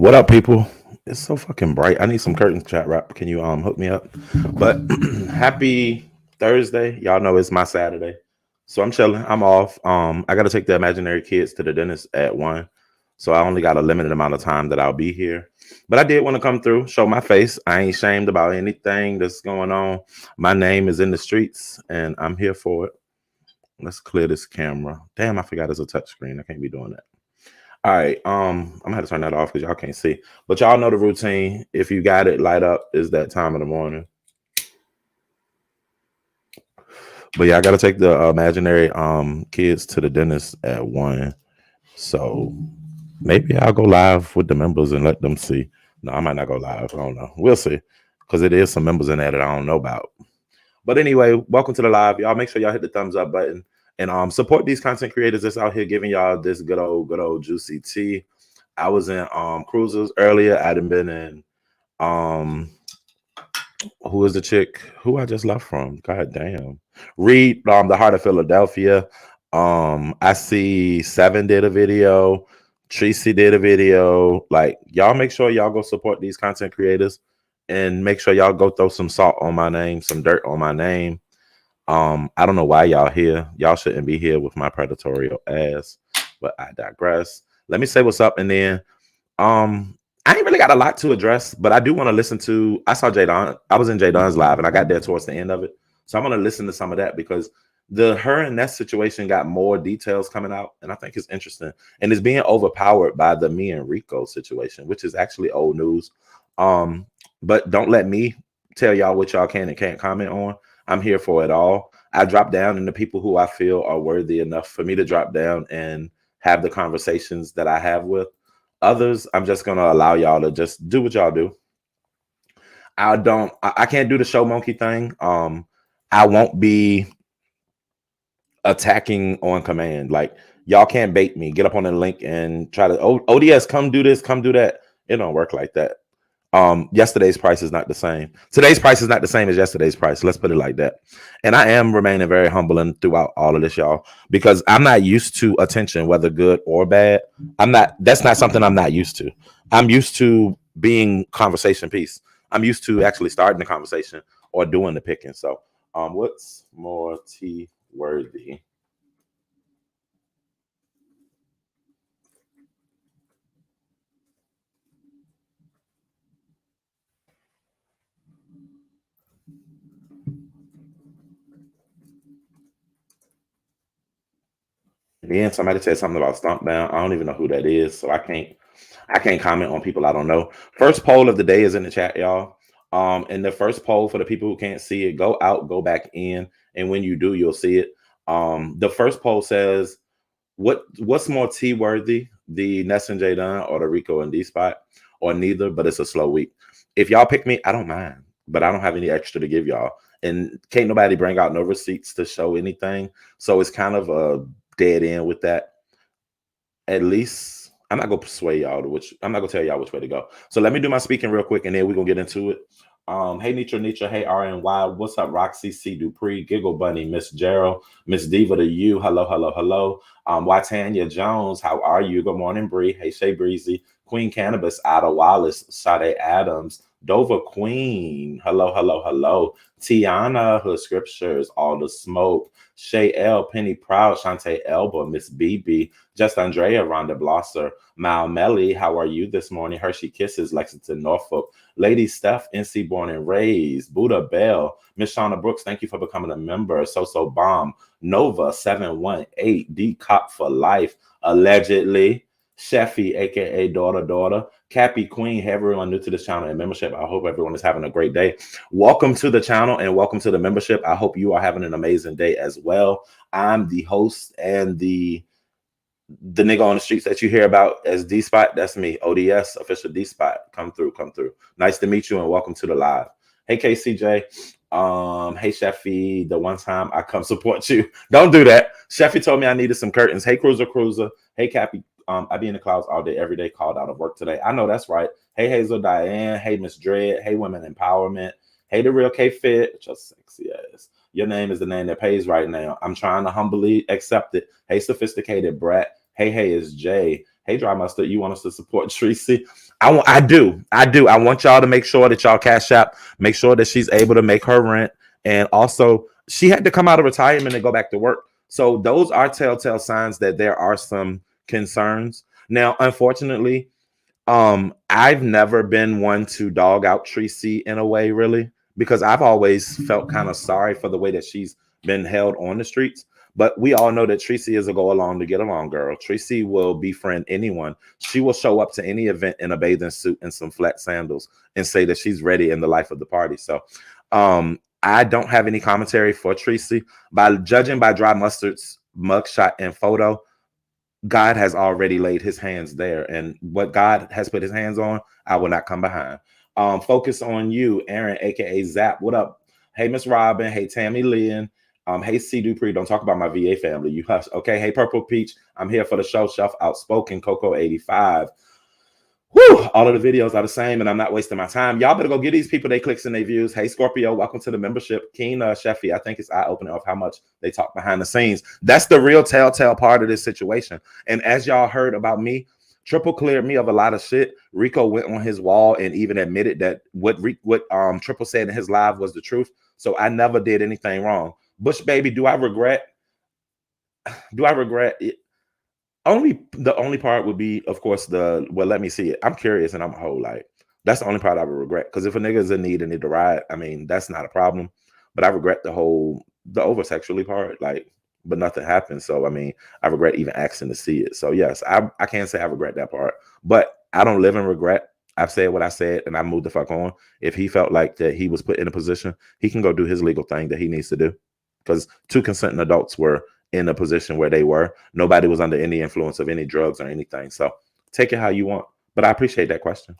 What up, people? It's so fucking bright. I need some curtains, chat rap. Can you hook me up? But happy Thursday. Y'all know it's my Saturday. So I'm chilling. I'm off. I gotta take the imaginary kids to the dentist at 1. So I only got a limited amount of time that I'll be here. But I did want to come through, show my face. I ain't shamed about anything that's going on. My name is in the streets and I'm here for it. Let's clear this camera. Damn, I forgot it's a touch screen. I can't be doing that. All right. I'm gonna have to turn that off because y'all can't see. But y'all know the routine. If you got it light up, is that time of the morning. But yeah, I gotta take the imaginary kids to the dentist at 1. So maybe I'll go live with the members and let them see. No, I might not go live. I don't know. We'll see. Because it is some members in there that I don't know about. But anyway, welcome to the live. Y'all make sure y'all hit the thumbs up button and support these content creators that's out here giving y'all this good old juicy tea. I was in cruises earlier. I done been in who is the chick who I just left from? God damn. Read the Heart of Philadelphia. I see Seven did a video, Tracy did a video. Like, y'all make sure y'all go support these content creators and make sure y'all go throw some salt on my name, some dirt on my name. I don't know why y'all here. Y'all shouldn't be here with my predatory ass, but I digress. Let me say what's up, and then I ain't really got a lot to address, but I do want to listen to. I saw Jay Dunn. I was in Jay Dunn's live, and I got there towards the end of it, so I'm gonna listen to some of that because the her and Ness situation got more details coming out, and I think it's interesting, and it's being overpowered by the me and Rico situation, which is actually old news. But don't let me tell y'all what y'all can and can't comment on. I'm here for it all. I drop down into people who I feel are worthy enough for me to drop down and have the conversations that I have with. Others, I'm just gonna allow y'all to just do what y'all do. I can't do the show monkey thing. I won't be attacking on command. Like, y'all can't bait me. Get up on the link and try to O.D.S. come do this, come do that. It don't work like that. Yesterday's price is not the same. Today's price is not the same as yesterday's price. Let's put it like that. And I am remaining very humble and throughout all of this, y'all, because I'm not used to attention, whether good or bad. That's not something I'm not used to. I'm used to being conversation piece. I'm used to actually starting the conversation or doing the picking. So, what's more tea worthy? Then somebody said something about stomp down. I don't even know who that is, so I can't comment on people I don't know. First poll of the day is in the chat, y'all. And the first poll for the people who can't see it, go out, go back in, and when you do, you'll see it. The first poll says, what's more tea worthy, the Ness and Jay Dunn or the Rico and D spot, or neither? But it's a slow week. If y'all pick me, I don't mind, but I don't have any extra to give y'all, and can't nobody bring out no receipts to show anything, so it's kind of a dead end with that. At least I'm not gonna persuade y'all to which I'm not gonna tell y'all which way to go. So let me do my speaking real quick and then we're gonna get into it. Hey Nitra, hey RNY, what's up, Roxy C Dupree, Giggle Bunny, Miss Gerald, Miss Diva to you, hello. Watanya Jones, how are you? Good morning, Bree. Hey Shay Breezy, Queen Cannabis, Ada Wallace, Sade Adams, Dover Queen, hello. Tiana, Hood Scriptures, All the Smoke, Shay L, Penny Proud, Shantae Elba, Miss BB, Just Andrea, Rhonda Blosser, Mal Melly, how are you this morning? Hershey Kisses, Lexington, Norfolk, Lady Steph, NC Born and Raised, Buddha Bell, Miss Shauna Brooks, thank you for becoming a member. So Bomb, Nova 718, D Cop for Life, allegedly, Sheffy, aka Daughter, Cappy Queen, everyone new to this channel and membership. I hope everyone is having a great day. Welcome to the channel and welcome to the membership. I hope you are having an amazing day as well. I'm the host and the nigga on the streets that you hear about as D Spot. That's me, O.D.S, official D Spot. Come through. Nice to meet you and welcome to the live. Hey KCJ. Hey Sheffy, the one time I come support you. Don't do that. Sheffy told me I needed some curtains. Hey Cruiser. Hey Cappy. I be in the clouds all day, every day, called out of work today. I know that's right. Hey Hazel Diane. Hey Miss Dread. Hey Women Empowerment. Hey The Real K Fit. Just sexy ass. Your name is the name that pays right now. I'm trying to humbly accept it. Hey Sophisticated Brat. Hey, it's Jay. Hey, Dry Mustard, you want us to support Tracy? I do. I want y'all to make sure that y'all cash app, make sure that she's able to make her rent, and also she had to come out of retirement and go back to work. So those are telltale signs that there are some concerns. Now, unfortunately, I've never been one to dog out Tracy in a way, really, because I've always felt kind of sorry for the way that she's been held on the streets. But we all know that Tracy is a go along to get along girl. Tracy will befriend anyone. She will show up to any event in a bathing suit and some flat sandals and say that she's ready in the life of the party. So I don't have any commentary for Tracy. By judging by Dry Mustard's mugshot and photo, God has already laid his hands there, and what God has put his hands on, I will not come behind. Focus on you, Aaron, aka Zap. What up? Hey, Miss Robin. Hey, Tammy Lynn. Hey, C Dupree. Don't talk about my VA family. You hush. Okay. Hey, Purple Peach. I'm here for the show. Chef Outspoken. Coco 85. Whew, all of the videos are the same, and I'm not wasting my time. Y'all better go get these people their clicks and their views. Hey, Scorpio, welcome to the membership. Keen Sheffy, I think it's eye-opening of how much they talk behind the scenes. That's the real telltale part of this situation. And as y'all heard about me, Triple cleared me of a lot of shit. Rico went on his wall and even admitted that what Triple said in his live was the truth. So I never did anything wrong. Bush baby, do I regret? Do I regret it? The only part would be, of course, let me see it. I'm curious and I'm a whole like that's the only part I would regret. Because if a nigga is in need and need to ride, I mean, that's not a problem. But I regret the over sexually part, like, but nothing happened. So I mean, I regret even asking to see it. So yes, I can't say I regret that part, but I don't live in regret. I've said what I said and I moved the fuck on. If he felt like that he was put in a position, he can go do his legal thing that he needs to do. Because two consenting adults were in a position where they were. Nobody was under any influence of any drugs or anything. So take it how you want. But I appreciate that question.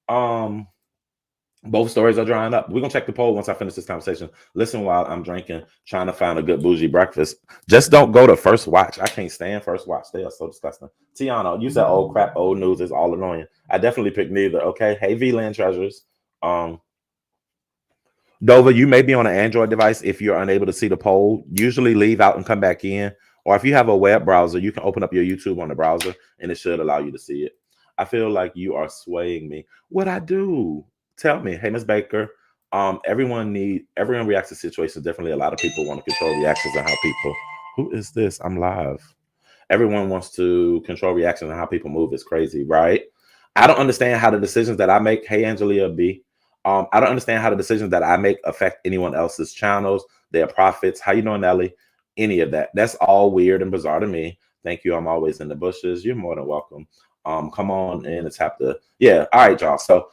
Both stories are drying up. We're gonna check the poll once I finish this conversation. Listen while I'm drinking, trying to find a good bougie breakfast. Just don't go to First Watch. I can't stand First Watch. They are so disgusting. Tiana, you said old crap, old news is all annoying. I definitely picked neither. Okay. Hey, VLAN treasures. Dover, you may be on an Android device. If you're unable to see the poll, usually leave out and come back in. Or if you have a web browser, you can open up your YouTube on the browser and it should allow you to see it. I feel like you are swaying me. What I do? Tell me. Hey, Ms. Baker. Everyone reacts to situations differently. A lot of people want to control reactions and how people. Who is this? I'm live. Everyone wants to control reactions and how people move. It's crazy, right? I don't understand how the decisions that I make. Hey, Angelia B. I don't understand how the decisions that I make affect anyone else's channels, their profits. How you doing, Nelly? Any of that. That's all weird and bizarre to me. Thank you. I'm always in the bushes. You're more than welcome. Come on in and tap the yeah. All right, y'all. So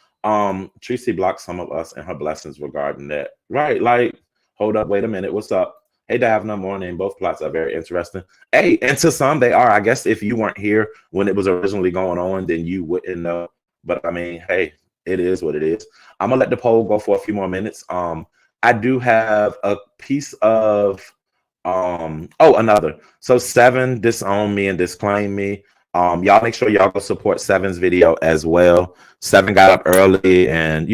Tracy blocked some of us and her blessings regarding that. Right, like, hold up, wait a minute. What's up? Hey, Davna, morning. Both plots are very interesting. Hey, and to some they are. I guess if you weren't here when it was originally going on, then you wouldn't know. But I mean, hey, it is what it is. I'm gonna let the poll go for a few more minutes. I do have a piece of another. So 7 disowned me and disclaimed me. Y'all make sure y'all go support 7's video as well. 7 got up early, and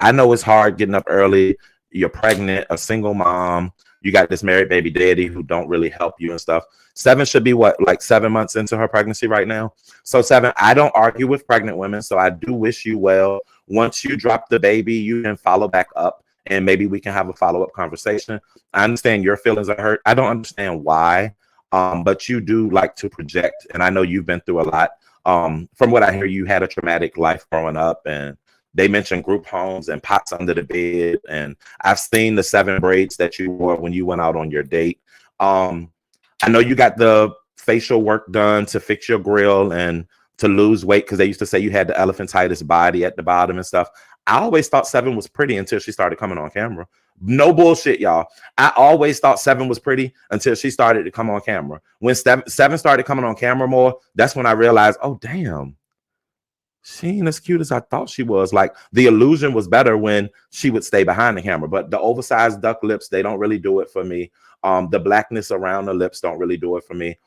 I know it's hard getting up early. You're pregnant, a single mom. You got this married baby daddy who don't really help you and stuff. 7 should be like 7 months into her pregnancy right now. So 7, I don't argue with pregnant women, so I do wish you well. Once you drop the baby, you can follow back up and maybe we can have a follow-up conversation. I understand your feelings are hurt. I don't understand why, but you do like to project, and I know you've been through a lot. From what I hear, you had a traumatic life growing up, and they mentioned group homes and pots under the bed, and I've seen the 7 braids that you wore when you went out on your date. I know you got the facial work done to fix your grill and to lose weight because they used to say you had the elephantitis body at the bottom and stuff. I always thought 7 was pretty until she started coming on camera. No bullshit, y'all. I always thought 7 was pretty until she started to come on camera. When 7 started coming on camera more, that's when I realized, oh, damn. She ain't as cute as I thought she was. Like, the illusion was better when she would stay behind the camera. But the oversized duck lips, they don't really do it for me. The blackness around the lips don't really do it for me.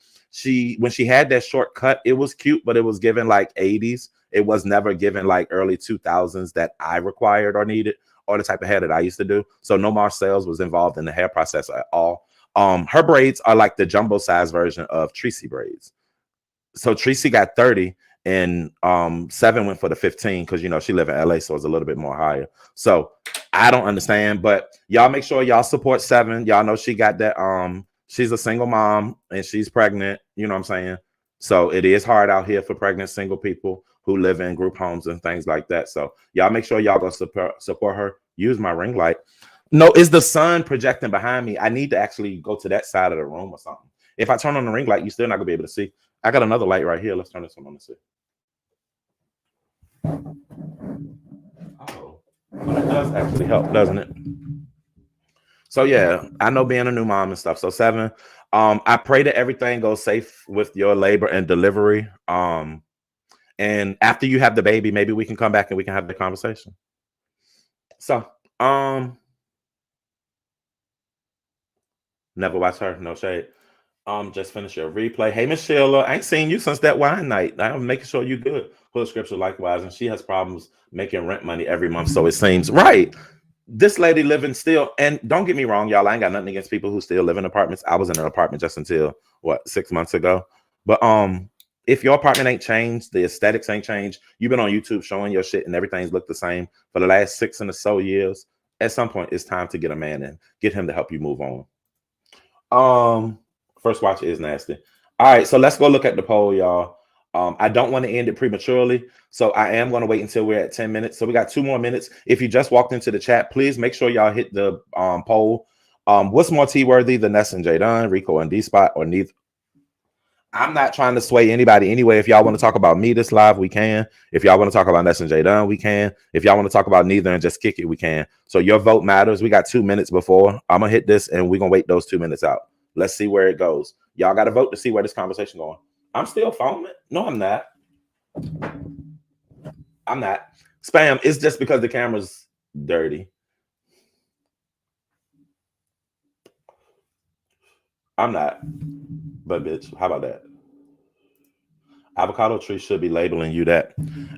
When she had that short cut, it was cute, but it was given like 80s. It was never given like early 2000s that I required or needed, or the type of hair that I used to do. So no Marcel's was involved in the hair process at all. Her braids are like the jumbo size version of Tracy braids. So Tracy got 30 and 7 went for the 15 because she live in LA, so it's a little bit more higher. So I don't understand, but y'all make sure y'all support 7. Y'all know she got that. She's a single mom and she's pregnant. You know what I'm saying? So it is hard out here for pregnant single people who live in group homes and things like that. So y'all make sure y'all go support her. Use my ring light. No, is the sun projecting behind me? I need to actually go to that side of the room or something. If I turn on the ring light, you still not gonna be able to see. I got another light right here. Let's turn this one on to see. Oh, well, that does actually help, doesn't it? So yeah, I know being a new mom and stuff. So 7, I pray that everything goes safe with your labor and delivery. And after you have the baby, maybe we can come back and we can have the conversation. So, never watch her, no shade. Just finish your replay. Hey, Miss Sheila, I ain't seen you since that wine night. I'm making sure you good. Full scripture likewise, and she has problems making rent money every month. So it seems right. This lady living still, and don't get me wrong, y'all. I ain't got nothing against people who still live in apartments. I was in an apartment just until 6 months ago. But if your apartment ain't changed, the aesthetics ain't changed, you've been on YouTube showing your shit and everything's looked the same for the last 6 and so years. At some point, it's time to get a man in, get him to help you move on. First watch is nasty. All right, so let's go look at the poll, y'all. I don't want to end it prematurely, so I am going to wait until we're at 10 minutes. So we got 2 more minutes. If you just walked into the chat, please make sure y'all hit the poll. What's more T-worthy, the Ness and Jay Dunn, Rico and D-Spot, or neither? I'm not trying to sway anybody anyway. If y'all want to talk about me this live, we can. If y'all want to talk about Ness and Jay Dunn, we can. If y'all want to talk about neither and just kick it, we can. So your vote matters. We got 2 minutes before. I'm going to hit this, and we're going to wait those 2 minutes out. Let's see where it goes. Y'all got to vote to see where this conversation going. I'm still following. No, I'm not. I'm not. Spam, it's just because the camera's dirty. I'm not. But bitch, how about that? Avocado tree should be labeling you that.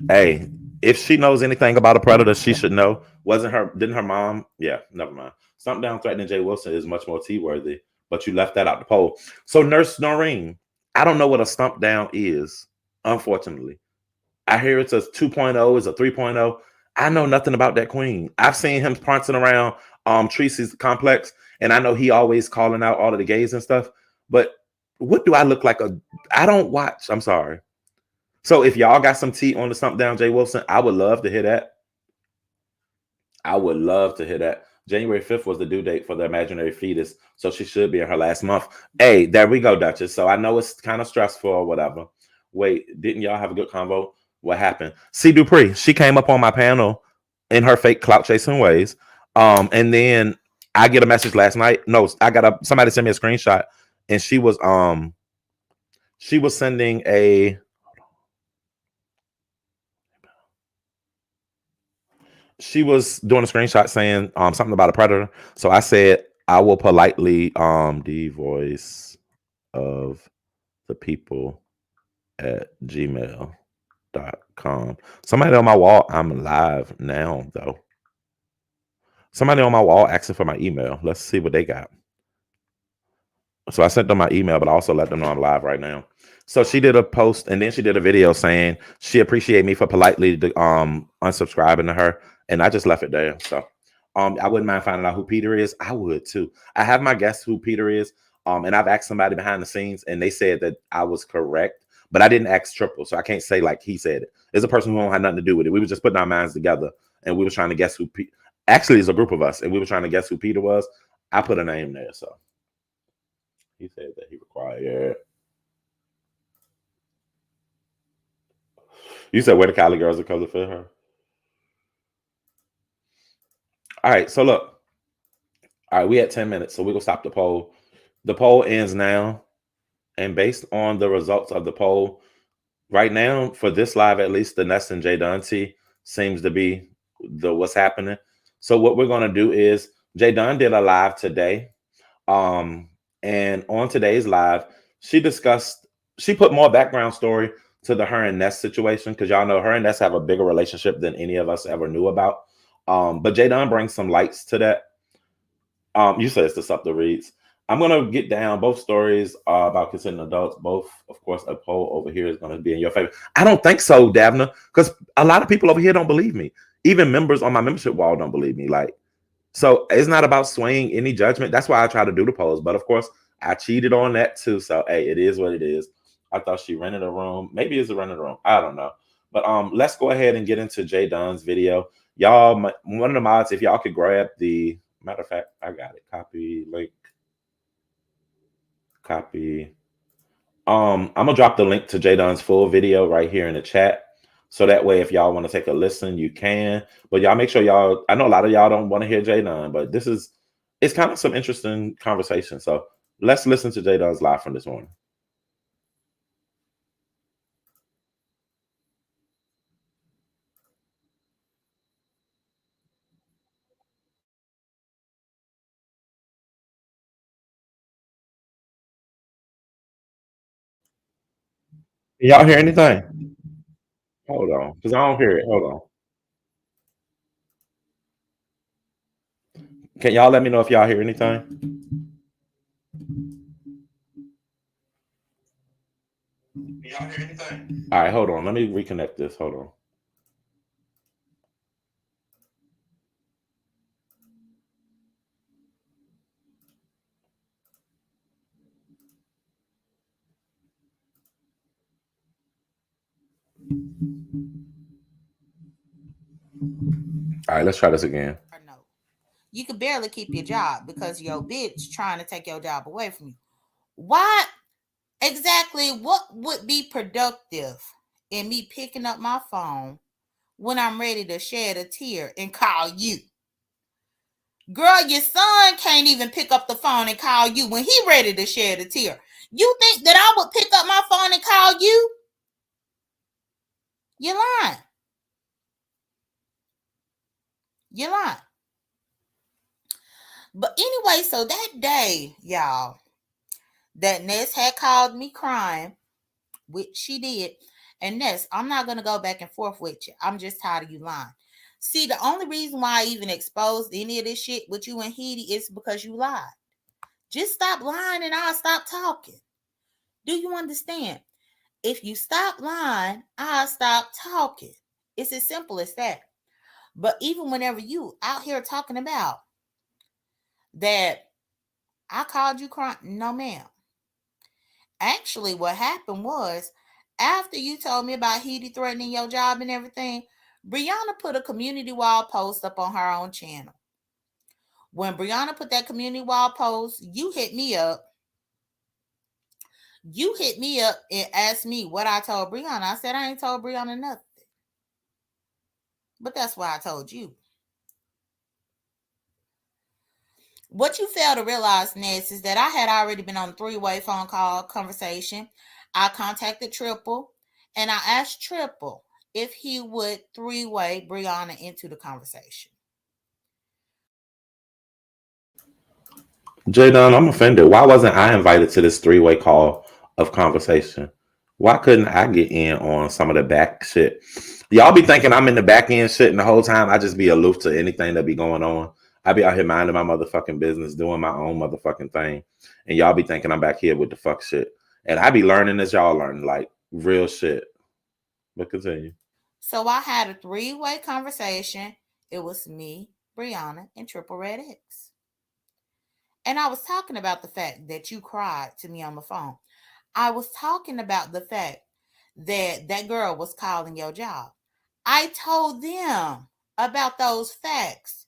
Hey, if she knows anything about a predator, she should know. Didn't her mom? Yeah, never mind. Something down threatening Jay Wilson is much more T-worthy, but you left that out the poll. So Nurse Noreen, I don't know what a stump down is, unfortunately. I hear it's a 2.0, it's a 3.0. I know nothing about that queen. I've seen him prancing around Tracy's complex, and I know he always calling out all of the gays and stuff. But what do I look like? I don't watch. I'm sorry. So if y'all got some tea on the stump down Jay Wilson, I would love to hear that. I would love to hear that. January 5th was the due date for the imaginary fetus, so she should be in her last month. Hey, there we go, Duchess. So I know it's kind of stressful or whatever. Wait, didn't y'all have a good convo? What happened? C. Dupree, she came up on my panel in her fake clout chasing ways. And then I get a message last night. No, somebody sent me a screenshot, and she was sending a she was doing a screenshot saying something about a predator. So I said, I will politely the voice of the people at gmail.com. Somebody on my wall, I'm live now though. Somebody on my wall asking for my email. Let's see what they got. So I sent them my email, but I also let them know I'm live right now. So she did a post, and then she did a video saying she appreciated me for politely unsubscribing to her, and I just left it there. So I wouldn't mind finding out who Peter is. I would too. I have my guess who Peter is, and I've asked somebody behind the scenes, and they said that I was correct, but I didn't ask triple, so I can't say like he said it. It's a person who don't have nothing to do with it. We were just putting our minds together, and we were trying to guess who. Actually, it's a group of us, and we were trying to guess who Peter was. I put a name there, so. He said that he required. You said where the Cali girls are coming for her. All right, so look. All right, we at 10 minutes, so we're gonna stop the poll. The poll ends now, and based on the results of the poll, right now for this live, at least the Ness and Jay Dunn seems to be what's happening. So what we're gonna do is Jay Dunn did a live today. And on today's live, she put more background story to the her and Ness situation, because y'all know her and Ness have a bigger relationship than any of us ever knew about. But Jay Dunn brings some lights to that. You said it's the stuff to reads. I'm gonna get down both stories about consenting adults. Both, of course, a poll over here is gonna be in your favor. I don't think so, Davna, because a lot of people over here don't believe me. Even members on my membership wall don't believe me. Like, so it's not about swaying any judgment. That's why I try to do the polls. But of course, I cheated on that too. So hey, it is what it is. I thought she rented a room. Maybe it's a rented room. I don't know. But let's go ahead and get into Jay Dunn's video. Y'all, one of the mods, if y'all could grab the matter of fact, I got it. Copy link. Copy. I'm gonna drop the link to Jay Dunn's full video right here in the chat. So that way, if y'all want to take a listen, you can. But y'all make sure y'all. I know a lot of y'all don't want to hear Jay Dunn, but this is it's kind of some interesting conversation. So let's listen to Jay Dunn's live from this morning. Can y'all hear anything? Hold on, because I don't hear it. Hold on. Can y'all let me know if y'all hear anything? Can y'all hear anything? All right, hold on. Let me reconnect this. Hold on. All right, let's try this again. Or no. You could barely keep your job because your bitch trying to take your job away from you. Why exactly what would be productive in me picking up my phone when I'm ready to shed a tear and call you? Girl, your son can't even pick up the phone and call you when he ready to shed a tear. You think that I would pick up my phone and call you? You're lying. You're lying. But anyway, so that day, y'all, that Ness had called me crying, which she did. And Ness, I'm not gonna go back and forth with you. I'm just tired of you lying. See, the only reason why I even exposed any of this shit with you and Heidi is because you lied. Just stop lying and I'll stop talking. Do you understand? If you stop lying, I'll stop talking. It's as simple as that. But even whenever you out here talking about that I called you crying, no ma'am. Actually, what happened was after you told me about Heidi threatening your job and everything, Brianna put a community wall post up on her own channel. When Brianna put that community wall post, you hit me up. You hit me up and asked me what I told Brianna. I said I ain't told Brianna nothing. But that's why I told you. What you fail to realize, Ness, is that I had already been on a three-way phone call conversation. I contacted Triple and I asked Triple if he would three-way Brianna into the conversation. Jay Dunn, I'm offended. Why wasn't I invited to this three-way call of conversation? Why couldn't I get in on some of the back shit? Y'all be thinking I'm in the back end shit, and the whole time I just be aloof to anything that be going on. I be out here minding my motherfucking business, doing my own motherfucking thing, and y'all be thinking I'm back here with the fuck shit. And I be learning as y'all learn, like real shit. But continue. So I had a three-way conversation. It was me, Brianna, and Triple Red X. And I was talking about the fact that you cried to me on the phone. I was talking about the fact that that girl was calling your job. I told them about those facts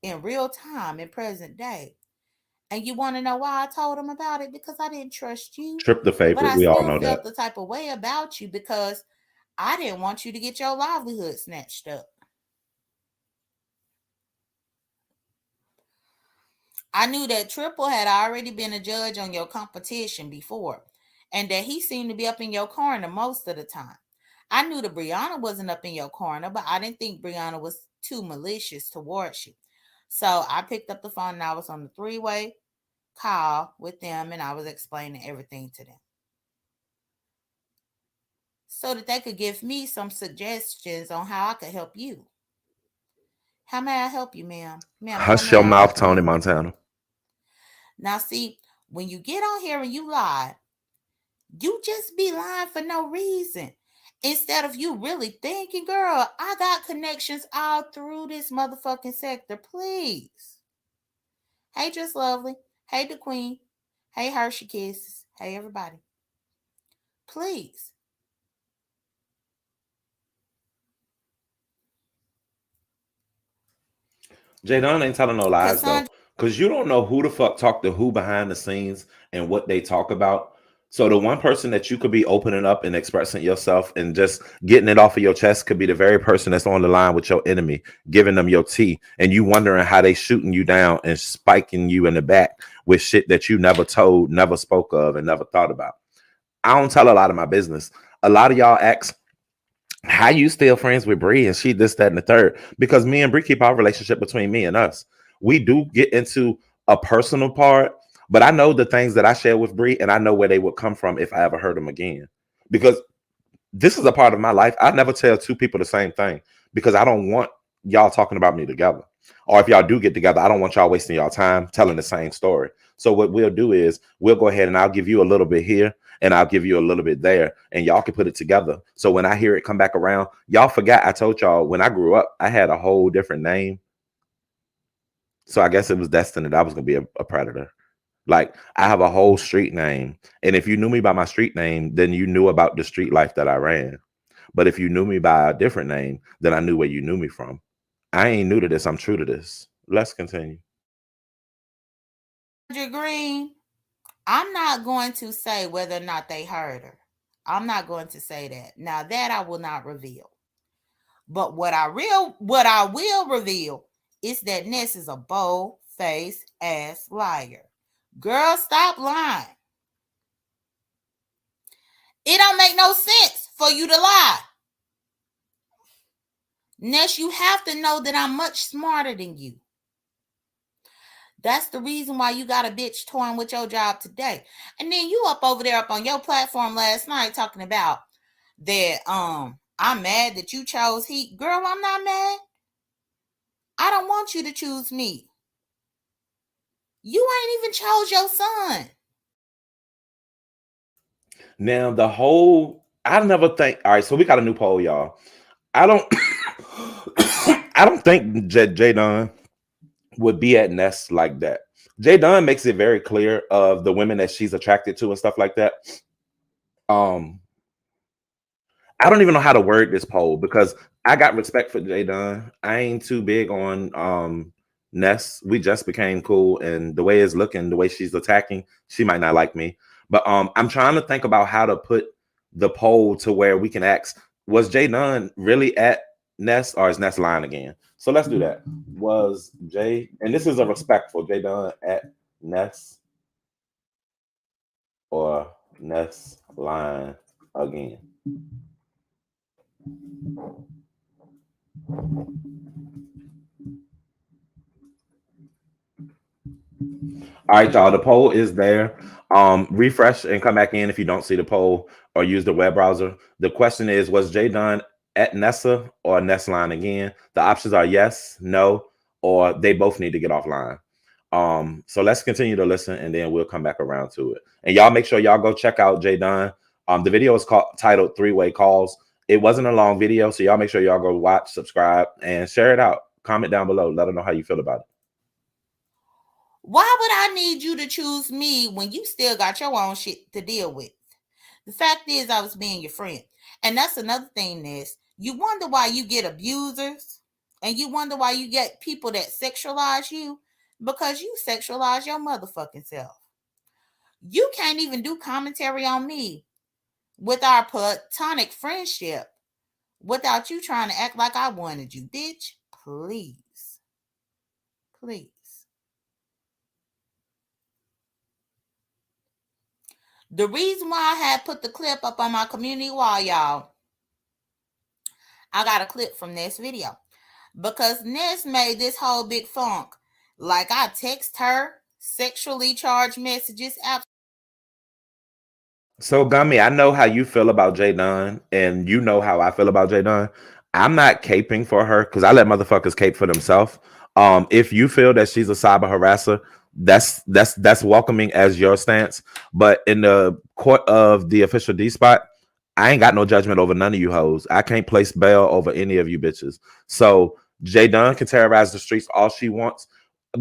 in real time, in present day. And you want to know why I told them about it? Because I didn't trust you. Trip the But favorite. I We all still know felt that. the type of way about you because I didn't want you to get your livelihood snatched up. I knew that Triple had already been a judge on your competition before, and that he seemed to be up in your corner most of the time. I knew that Brianna wasn't up in your corner, but I didn't think Brianna was too malicious towards you. So I picked up the phone and I was on the three-way call with them and I was explaining everything to them so that they could give me some suggestions on how I could help you. How may I help you, ma'am? Ma'am, how Hush may your I mouth, help Tony you? Montana. Now, see, When you get on here and you lie, you just be lying for no reason. Instead of you really thinking, girl, I got connections all through this motherfucking sector. Please. Hey, Just Lovely. Hey, the Queen. Hey, Hershey Kisses. Hey, everybody. Please. Jay Dunn ain't telling no lies Cassandra. though, because you don't know who the fuck talk to who behind the scenes and what they talk about. So the one person that you could be opening up and expressing yourself and just getting it off of your chest could be the very person that's on the line with your enemy, giving them your tea, and you wondering how they shooting you down and spiking you in the back with shit that you never told, never spoke of, and never thought about. I don't tell a lot of my business. A lot of y'all ask, how you still friends with Bree and she this, that, and the third? Because me and Bree keep our relationship between me and us. We do get into a personal part, but I know the things that I share with Bree and I know where they would come from if I ever heard them again. Because this is a part of my life. I never tell two people the same thing because I don't want y'all talking about me together. Or if y'all do get together, I don't want y'all wasting y'all time telling the same story. So what we'll do is we'll go ahead and I'll give you a little bit here and I'll give you a little bit there and y'all can put it together. So when I hear it come back around, y'all forgot I told y'all when I grew up, I had a whole different name. So I guess it was destined that I was going to be a predator. Like I have a whole street name. And if you knew me by my street name, then you knew about the street life that I ran. But if you knew me by a different name, then I knew where you knew me from. I ain't new to this. I'm true to this. Let's continue. Green, I'm not going to say whether or not they heard her. I'm not going to say that. Now that I will not reveal. But what I will reveal is that Ness is a bold-faced ass liar. Girl, stop lying. It don't make no sense for you to lie. Ness, you have to know that I'm much smarter than you. That's the reason why you got a bitch toying with your job today. And then you up over there up on your platform last night talking about that I'm mad that you chose Heat. Girl, I'm not mad. I don't want you to choose me. You ain't even chose your son. Now the whole I never think. All right, so we got a new poll, y'all. I don't I don't think Jay Dunn would be at Nest like that. Jay Dunn makes it very clear of the women that she's attracted to and stuff like that. Um, I don't even know how to word this poll because I got respect for Jay Dunn. I ain't too big on Ness. We just became cool, and the way it's looking, the way she's attacking, she might not like me. But I'm trying to think about how to put the poll to where we can ask, was Jay Dunn really at Ness or is Ness lying again? So let's do that. Was Jay, and this is a respectful Jay Dunn at Ness or Ness lying again? All right, y'all. The poll is there. Refresh and come back in if you don't see the poll or use the web browser. The question is, was Jay Dunn at Nessa or Nessline again? The options are yes, no, or they both need to get offline. So let's continue to listen and then we'll come back around to it. And y'all make sure y'all go check out Jay Dunn. The video is titled Three-Way Calls. It wasn't a long video, so y'all make sure y'all go watch, subscribe, and share it out. Comment down below. Let them know how you feel about it. Why would I need you to choose me when you still got your own shit to deal with? The fact is, I was being your friend. And that's another thing, is you wonder why you get abusers and you wonder why you get people that sexualize you because you sexualize your motherfucking self. You can't even do commentary on me with our platonic friendship without you trying to act like I wanted you. Bitch, please. Please. The reason why I had put the clip up on my community wall, y'all, I got a clip from this video. Because Ness made this whole big funk. Like I text her sexually charged messages. So, Gummy, I know how you feel about Jay Dunn, and you know how I feel about Jay Dunn. I'm not caping for her because I let motherfuckers cape for themselves. If you feel that she's a cyber harasser, That's welcoming as your stance. But in the court of the official D spot, I ain't got no judgment over none of you hoes. I can't place bail over any of you bitches. So Jay Dunn can terrorize the streets all she wants.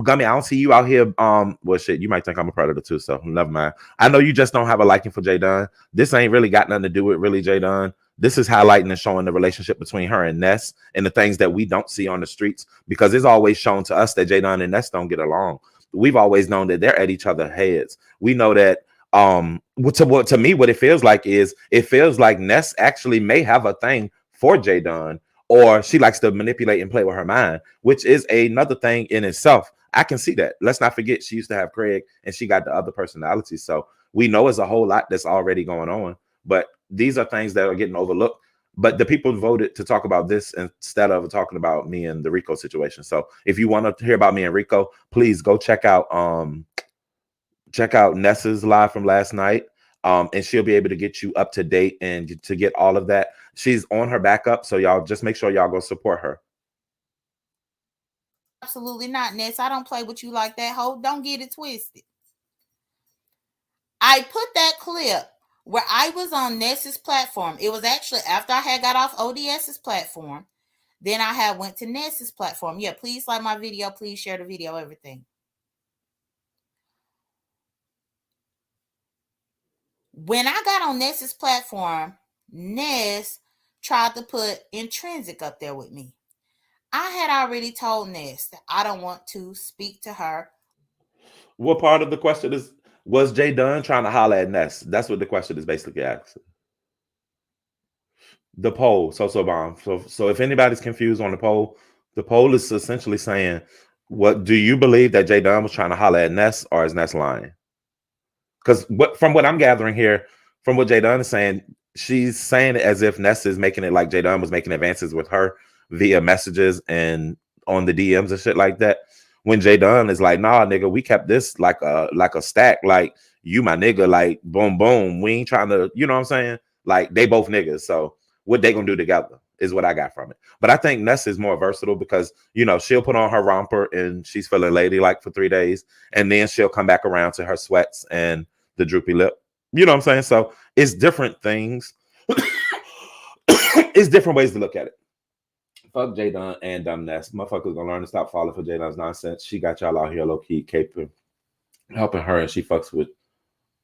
Gummy, I don't see you out here. Well, shit, you might think I'm a predator too, so never mind. I know you just don't have a liking for Jay Dunn. This ain't really got nothing to do with really Jay Dunn. This is highlighting and showing the relationship between her and Ness and the things that we don't see on the streets because it's always shown to us that Jay Dunn and Ness don't get along. We've always known that they're at each other's heads. We know that to me, what it feels like is it feels like Ness actually may have a thing for Jay Dunn, or she likes to manipulate and play with her mind, which is another thing in itself. I can see that. Let's not forget she used to have Craig and she got the other personality. So we know it's a whole lot that's already going on, but these are things that are getting overlooked. But the people voted to talk about this instead of talking about me and the Rico situation. So if you want to hear about me and Rico, please go check out Nessa's live from last night. And she'll be able to get you up to date and to get all of that. She's on her backup, so y'all just make sure y'all go support her. Absolutely not, Ness. I don't play with you like that, ho. Don't get it twisted. I put that clip where I was on Ness's platform. It was actually after I had got off O.D.S's platform. Then I had went to Ness's platform. Yeah, please like my video. Please share the video, everything. When I got on Ness's platform, Ness tried to put Intrinsic up there with me. I had already told Ness that I don't want to speak to her. What part of the question is, was Jay Dunn trying to holler at Ness? That's what the question is basically asking. The poll, so bomb. So if anybody's confused on the poll is essentially saying, what do you believe that Jay Dunn was trying to holler at Ness, or is Ness lying? Because from what I'm gathering here, from what Jay Dunn is saying, she's saying it as if Ness is making it like Jay Dunn was making advances with her via messages and on the DMs and shit like that. When Jay Dunn is like, nah, nigga, we kept this like a stack, like you my nigga, like boom, boom. We ain't trying to, you know what I'm saying? Like they both niggas. So what they gonna do together is what I got from it. But I think Ness is more versatile because, you know, she'll put on her romper and she's feeling ladylike for 3 days. And then she'll come back around to her sweats and the droopy lip. You know what I'm saying? So it's different things. It's different ways to look at it. Fuck Jay Dunn and Dumb Ness. Motherfuckers gonna learn to stop falling for Jay Dunn's nonsense. She got y'all out here low key caping, helping her, and she fucks with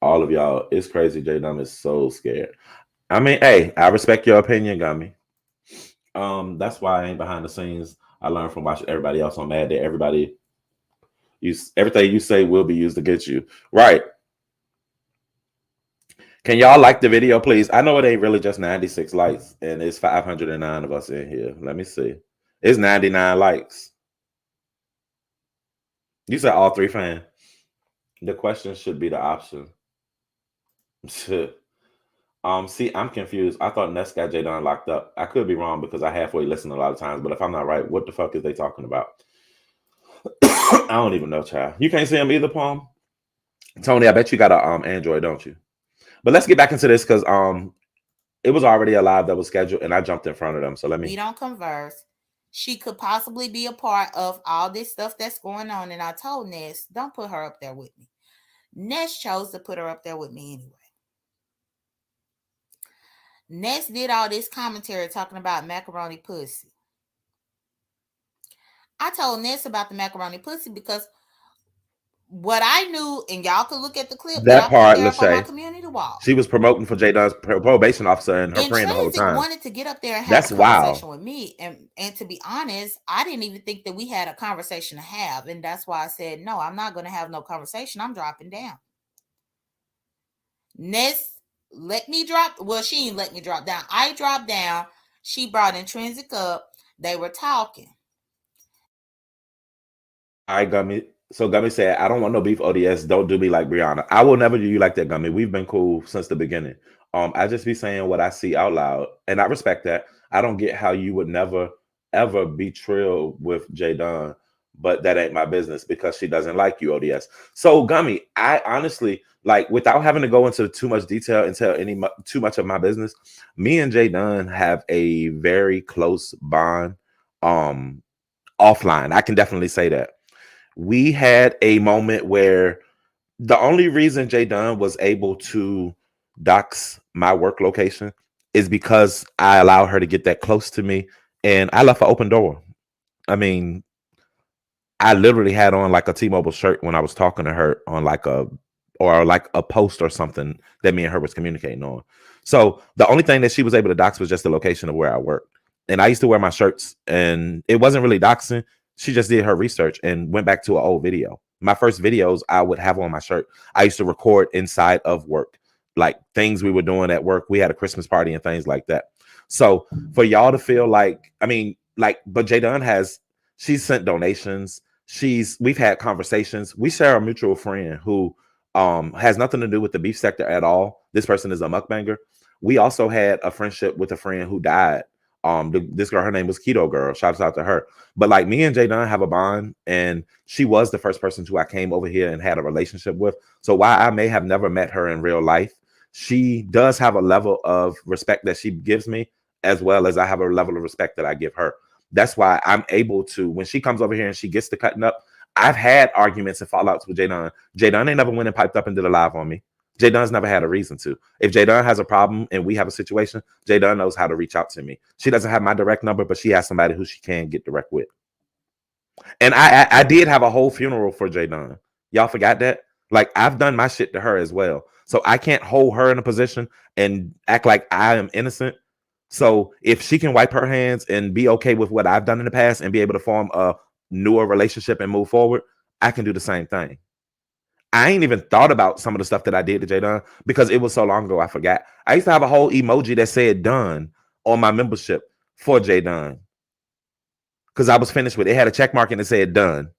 all of y'all. It's crazy. Jay Dunn is so scared. I mean, hey, I respect your opinion, Gummy. That's why I ain't behind the scenes. I learned from watching everybody else on Mad Day. Everything you say will be used against you. Right. Can y'all like the video, please? I know it ain't really just 96 likes, and it's 509 of us in here. Let me see. It's 99 likes. You said all 3 fans. The question should be the option. See, I'm confused. I thought Ness got Jay Dunn locked up. I could be wrong because I halfway listen a lot of times, but if I'm not right, what the fuck is they talking about? I don't even know, child. You can't see him either, Palm? Tony, I bet you got a Android, don't you? But let's get back into this because it was already a live that was scheduled and I jumped in front of them. So we don't converse. She could possibly be a part of all this stuff that's going on. And I told Ness, don't put her up there with me. Ness chose to put her up there with me anyway. Ness did all this commentary talking about macaroni pussy. I told Ness about the macaroni pussy because what I knew, and y'all could look at the clip that part, I put there up on my community wall. She was promoting for Jay Dunn's probation officer and her friend the whole time. Wanted to get up there and have a conversation with me, and to be honest, I didn't even think that we had a conversation to have, and that's why I said no. I'm not going to have no conversation. I'm dropping down. Ness let me drop. Well, she didn't let me drop down. I dropped down. She brought Intrinsic up. They were talking. I got me. So Gummy said, I don't want no beef, O.D.S. Don't do me like Brianna. I will never do you like that, Gummy. We've been cool since the beginning. I just be saying what I see out loud. And I respect that. I don't get how you would never, ever be trill with Jay Dunn, but that ain't my business because she doesn't like you, O.D.S. So Gummy, I honestly, like, without having to go into too much detail and tell too much of my business, me and Jay Dunn have a very close bond offline. I can definitely say that. we had a moment where the only reason Jay Dunn was able to dox my work location is because I allowed her to get that close to me, and I left an open door. I mean, I literally had on like a T-Mobile shirt when I was talking to her on like a post or something that me and her was communicating on. So the only thing that she was able to dox was just the location of where I worked. And I used to wear my shirts, and it wasn't really doxing. She just did her research and went back to an old video. My first videos I would have on my shirt. I used to record inside of work, like things we were doing at work. We had a Christmas party and things like that. So for y'all to feel like, I mean, like, but Jay Dunn she's sent donations. We've had conversations. We share a mutual friend who has nothing to do with the beef sector at all. This person is a mukbanger. We also had a friendship with a friend who died. This girl, her name was Keto Girl. Shouts out to her. But like me and Jay Dunn have a bond, and she was the first person who I came over here and had a relationship with. So while I may have never met her in real life, she does have a level of respect that she gives me, as well as I have a level of respect that I give her. That's why I'm able to, when she comes over here and she gets to cutting up, I've had arguments and fallouts with Jay Dunn. Jay Dunn ain't never went and piped up and did a live on me. Jay Dunn's never had a reason to. If Jay Dunn has a problem and we have a situation, Jay Dunn knows how to reach out to me. She doesn't have my direct number, but she has somebody who she can get direct with. And I did have a whole funeral for Jay Dunn. Y'all forgot that? Like, I've done my shit to her as well. So I can't hold her in a position and act like I am innocent. So if she can wipe her hands and be okay with what I've done in the past and be able to form a newer relationship and move forward, I can do the same thing. I ain't even thought about some of the stuff that I did to Jay Dunn because it was so long ago I forgot. I used to have a whole emoji that said done on my membership for Jay Dunn because I was finished with it. It had a check mark and it said done.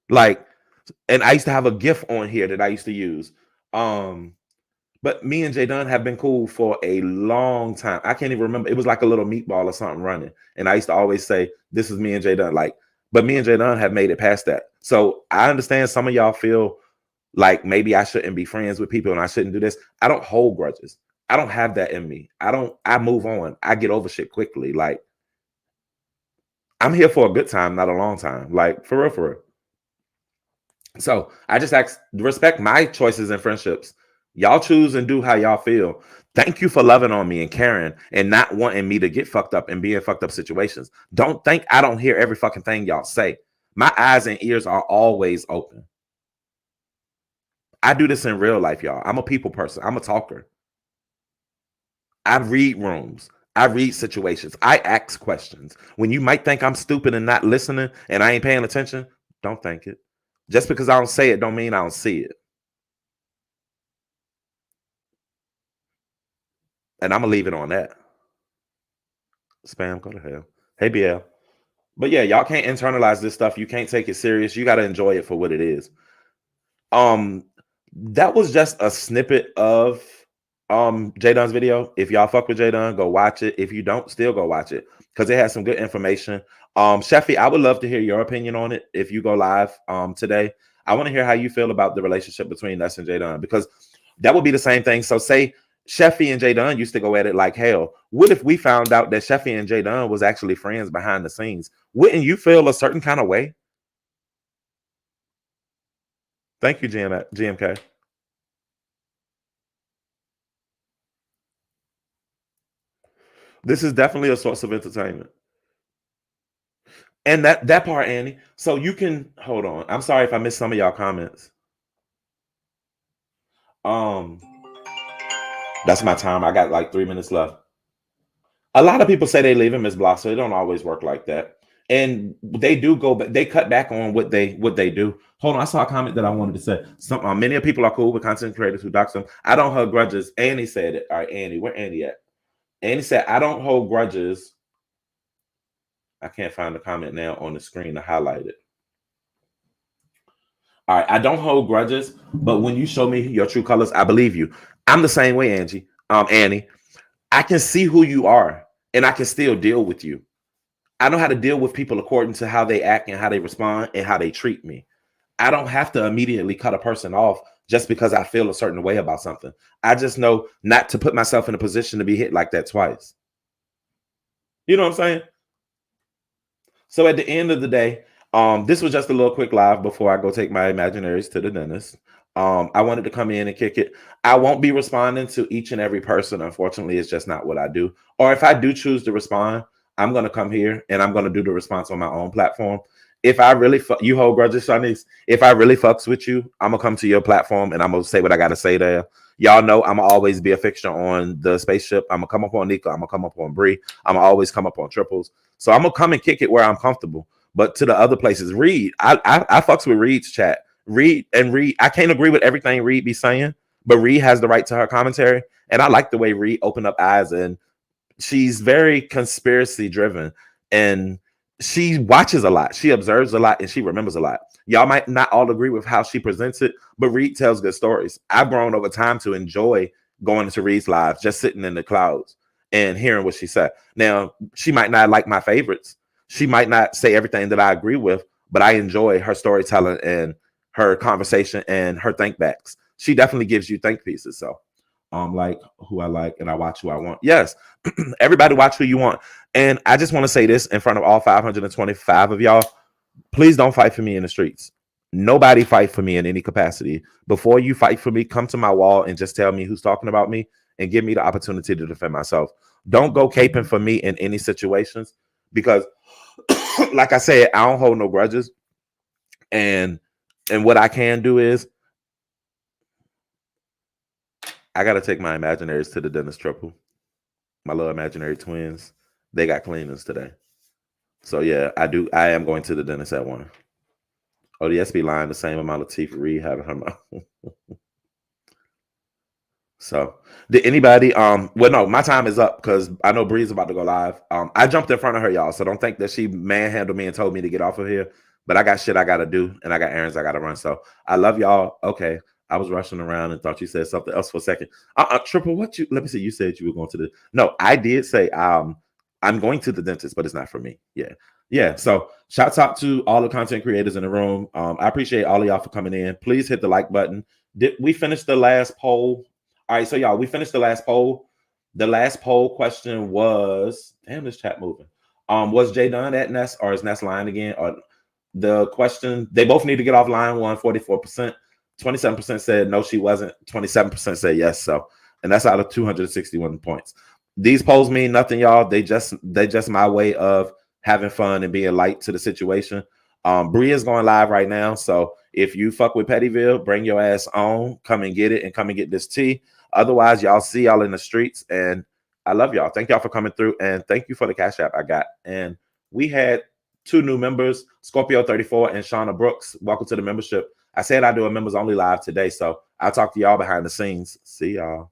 Like, and I used to have a GIF on here that I used to use. But me and Jay Dunn have been cool for a long time. I can't even remember. It was like a little meatball or something running. And I used to always say, this is me and Jay Dunn. Like, but me and Jay Dunn have made it past that. So I understand some of y'all feel like maybe I shouldn't be friends with people and I shouldn't do this. I don't hold grudges. I don't have that in me. I move on. I get over shit quickly. Like, I'm here for a good time, not a long time. Like, for real, for real. So I just respect my choices and friendships. Y'all choose and do how y'all feel. Thank you for loving on me and caring and not wanting me to get fucked up and be in fucked up situations. Don't think I don't hear every fucking thing y'all say. My eyes and ears are always open. I do this in real life, y'all. I'm a people person. I'm a talker. I read rooms. I read situations. I ask questions. When you might think I'm stupid and not listening and I ain't paying attention, don't think it. Just because I don't say it don't mean I don't see it. And I'm going to leave it on that. Spam, go to hell. Hey, BL. But yeah, y'all can't internalize this stuff. You can't take it serious. You got to enjoy it for what it is. That was just a snippet of Jay Dunn's video. If y'all fuck with Jay Dunn, go watch it. If you don't, still go watch it because it has some good information. Sheffy, I would love to hear your opinion on it if you go live today. I want to hear how you feel about the relationship between us and Jay Dunn because that would be the same thing. So say Sheffy and Jay Dunn used to go at it like hell. What if we found out that Sheffy and Jay Dunn was actually friends behind the scenes? Wouldn't you feel a certain kind of way? Thank you, GMK. This is definitely a source of entertainment. And that part, Annie. So you can hold on. I'm sorry if I missed some of y'all comments. Um, that's my time. I got like 3 minutes left. A lot of people say they leave him as block, so it don't always work like that. And they do go, but they cut back on what they do. Hold on, I saw a comment that I wanted to say. Some many people are cool with content creators who dox them. I don't hold grudges. Annie said it. All right, Annie, where Annie at? Annie said, I don't hold grudges. I can't find the comment now on the screen to highlight it. All right, I don't hold grudges, but when you show me your true colors, I believe you. I'm the same way, Annie. I can see who you are, and I can still deal with you. I know how to deal with people according to how they act and how they respond and how they treat me. I don't have to immediately cut a person off just because I feel a certain way about something. I just know not to put myself in a position to be hit like that twice. You know what I'm saying? So at the end of the day, This was just a little quick live before I go take my imaginaries to the dentist. I wanted to come in and kick it. I won't be responding to each and every person. Unfortunately, it's just not what I do. Or if I do choose to respond, I'm gonna come here and I'm gonna do the response on my own platform. If I really you hold grudges, Shanice, if I really fucks with you, I'm gonna come to your platform and I'm gonna say what I gotta say there. Y'all know I'm gonna always be a fixture on the spaceship. I'm gonna come up on Nika. I'm gonna come up on Bree. I'm gonna always come up on triples. So I'm gonna come and kick it where I'm comfortable. But to the other places, Reed, I fucks with Reed's chat. Reed, I can't agree with everything Reed be saying, but Reed has the right to her commentary, and I like the way Reed opened up eyes, and she's very conspiracy driven, and she watches a lot, she observes a lot, and she remembers a lot. Y'all might not all agree with how she presents it, but Reed tells good stories. I've grown over time to enjoy going to Reed's live, just sitting in the clouds and hearing what she said. Now, she might not like my favorites. She might not say everything that I agree with, but I enjoy her storytelling and her conversation and her think backs. She definitely gives you think pieces. So, like who I like and I watch who I want. Yes, everybody watch who you want. And I just want to say this in front of all 525 of y'all. Please don't fight for me in the streets. Nobody fight for me in any capacity. Before you fight for me, come to my wall and just tell me who's talking about me and give me the opportunity to defend myself. Don't go caping for me in any situations because, like I said, I don't hold no grudges. And what I can do is I got to take my imaginaries to the dentist triple. My little imaginary twins, they got cleanings today. So yeah, I am going to the dentist at 1. O.D.S be lying the same amount of teeth Reed having her mouth. So did anybody well no, my time is up because I know Bree's about to go live. I jumped in front of her, y'all, so don't think that she manhandled me and told me to get off of here. But I got shit I gotta do and I got errands I gotta run. So I love y'all. Okay. I was rushing around and thought you said something else for a second. Triple, what you let me see. You said you were going to the no, I did say I'm going to the dentist, but it's not for me. Yeah. Yeah. So shouts out to all the content creators in the room. I appreciate all of y'all for coming in. Please hit the like button. Did we finish the last poll? All right, so y'all, we finished the last poll. The last poll question was, damn, this chat moving. Was Jay Dunn at Ness or is Ness lying again? Or the question, they both need to get off line 44%. 27% said no, she wasn't. 27% said yes. So, and that's out of 261 points. These polls mean nothing, y'all. They just my way of having fun and being light to the situation. Bree is going live right now. So if you fuck with Pettyville, bring your ass on, come and get it and come and get this tea. Otherwise, y'all see y'all in the streets. And I love y'all. Thank y'all for coming through. And thank you for the Cash App I got. And we had 2 new members, Scorpio 34 and Shauna Brooks. Welcome to the membership. I said I do a members only live today. So I'll talk to y'all behind the scenes. See y'all.